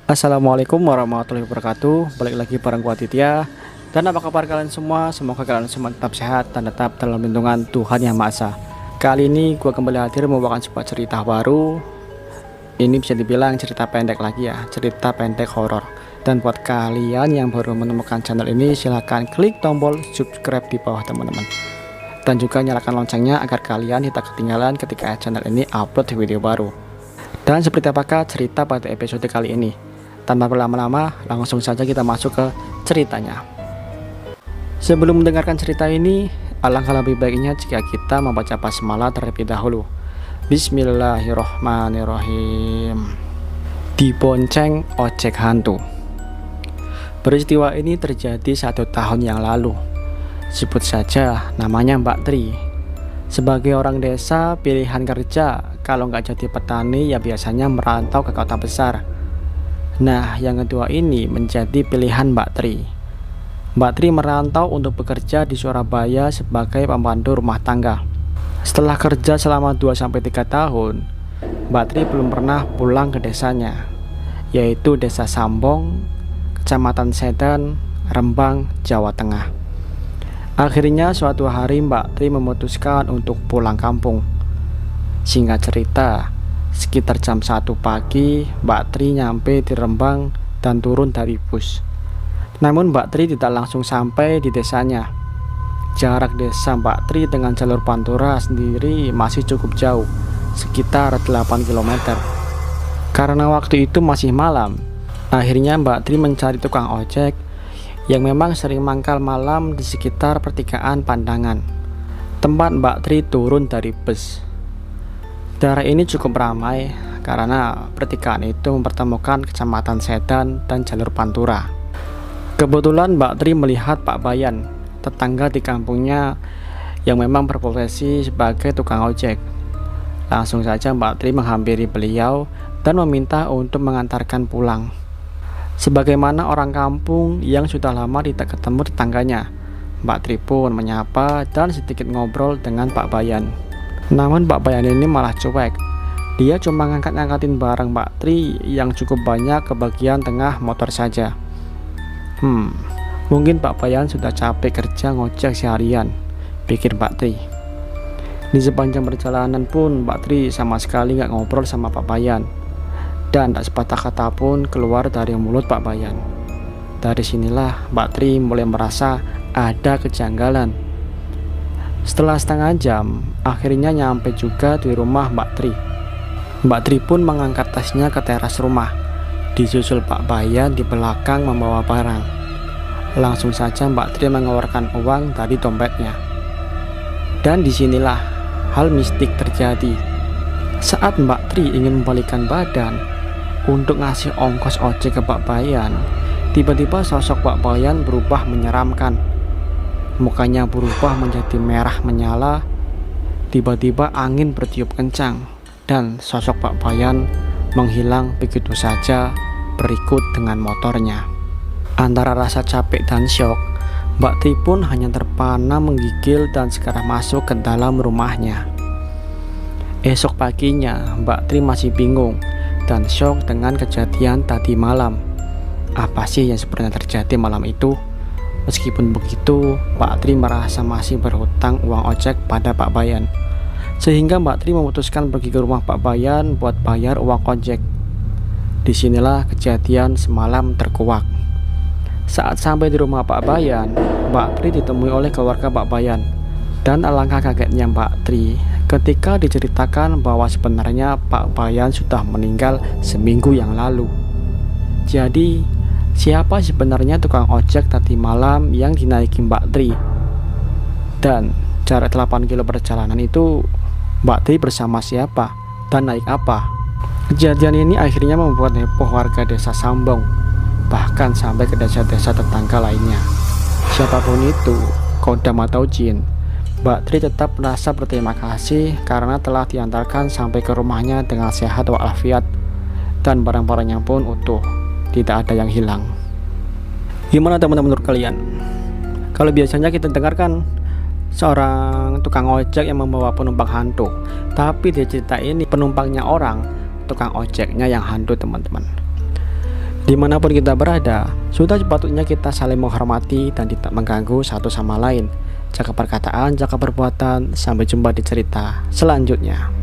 Assalamualaikum warahmatullahi wabarakatuh. Balik lagi bareng gua Aditya. Dan apa kabar kalian semua? Semoga kalian semua tetap sehat dan tetap dalam lindungan Tuhan Yang Maha Esa. Kali ini gua kembali hadir membawakan sebuah cerita baru. Ini bisa dibilang cerita pendek lagi ya, cerita pendek horor. Dan buat kalian yang baru menemukan channel ini, silahkan klik tombol subscribe di bawah teman-teman. Dan juga nyalakan loncengnya agar kalian tidak ketinggalan ketika channel ini upload video baru. Dan seperti apakah cerita pada episode kali ini? Tanpa berlama-lama, langsung saja kita masuk ke ceritanya. Sebelum mendengarkan cerita ini, alangkah lebih baiknya jika kita membaca basmalah terlebih dahulu. Bismillahirrohmanirrohim. Dibonceng ojek hantu. Peristiwa ini terjadi 1 tahun yang lalu. Sebut saja namanya Mbak Tri. Sebagai orang desa, pilihan kerja kalau nggak jadi petani ya biasanya merantau ke kota besar. Nah, yang kedua ini menjadi pilihan Mbak Tri. Mbak Tri merantau untuk bekerja di Surabaya sebagai pembantu rumah tangga. Setelah kerja selama 2-3 tahun, Mbak Tri belum pernah pulang ke desanya, yaitu Desa Sambong, Kecamatan Sedan, Rembang, Jawa Tengah. Akhirnya suatu hari Mbak Tri memutuskan untuk pulang kampung. Singkat cerita, sekitar jam 1 pagi Mbak Tri nyampe di Rembang dan turun dari bus. Namun Mbak Tri tidak langsung sampai di desanya. Jarak desa Mbak Tri dengan jalur Pantura sendiri masih cukup jauh, sekitar 8 km. Karena waktu itu masih malam, akhirnya Mbak Tri mencari tukang ojek yang memang sering mangkal malam di sekitar pertigaan Pandangan, tempat Mbak Tri turun dari bus. Daerah ini cukup ramai karena pertigaan itu mempertemukan Kecamatan Sedan dan jalur Pantura. Kebetulan Mbak Tri melihat Pak Bayan, tetangga di kampungnya yang memang berprofesi sebagai tukang ojek. Langsung saja Mbak Tri menghampiri beliau dan meminta untuk mengantarkan pulang. Sebagaimana orang kampung yang sudah lama tidak ketemu tetangganya, Mbak Tri pun menyapa dan sedikit ngobrol dengan Pak Bayan. Namun Pak Bayan ini malah cuek. Dia cuma ngangkat-ngangkatin barang Mbak Tri yang cukup banyak ke bagian tengah motor saja. Mungkin Pak Bayan sudah capek kerja ngojek seharian, pikir Mbak Tri. Di sepanjang perjalanan pun Mbak Tri sama sekali nggak ngobrol sama Pak Bayan, dan tak sepatah kata pun keluar dari mulut Pak Bayan. Dari sinilah Mbak Tri mulai merasa ada kejanggalan. Setelah setengah jam, akhirnya nyampe juga di rumah Mbak Tri. Mbak Tri pun mengangkat tasnya ke teras rumah, disusul Pak Bayan di belakang membawa barang. Langsung saja Mbak Tri mengeluarkan uang dari dompetnya. Dan disinilah hal mistik terjadi. Saat Mbak Tri ingin membalikkan badan untuk ngasih ongkos ojek ke Pak Bayan, tiba-tiba sosok Pak Bayan berubah menyeramkan. Mukanya berubah menjadi merah menyala. Tiba-tiba angin bertiup kencang dan sosok Pak Bayan menghilang begitu saja berikut dengan motornya. Antara rasa capek dan syok, Mbak Tri pun hanya terpana menggigil dan segera masuk ke dalam rumahnya. Esok paginya Mbak Tri masih bingung dan syok dengan kejadian tadi malam. Apa sih yang sebenarnya terjadi malam itu? Meskipun begitu, Mbak Tri merasa masih berhutang uang ojek pada Pak Bayan, sehingga Mbak Tri memutuskan pergi ke rumah Pak Bayan buat bayar uang ojek. Disinilah kejadian semalam terkuak. Saat sampai di rumah Pak Bayan, Mbak Tri ditemui oleh keluarga Pak Bayan. Dan alangkah kagetnya Mbak Tri ketika diceritakan bahwa sebenarnya Pak Bayan sudah meninggal seminggu yang lalu. Jadi, siapa sebenarnya tukang ojek tadi malam yang dinaiki Mbak Tri? Dan jarak 8 kilo perjalanan itu Mbak Tri bersama siapa dan naik apa? Kejadian ini akhirnya membuat heboh warga desa Sambong, bahkan sampai ke desa-desa tetangga lainnya. Siapapun itu, kodam atau jin, Mbak Tri tetap merasa berterima kasih karena telah diantarkan sampai ke rumahnya dengan sehat walafiat, dan barang-barangnya pun utuh, tidak ada yang hilang. Gimana teman-teman menurut kalian? Kalau biasanya kita dengarkan seorang tukang ojek yang membawa penumpang hantu, tapi di cerita ini penumpangnya orang, tukang ojeknya yang hantu teman-teman. Dimanapun kita berada, sudah sepatutnya kita saling menghormati dan tidak mengganggu satu sama lain. Jaga perkataan, jaga perbuatan. Sampai jumpa di cerita selanjutnya.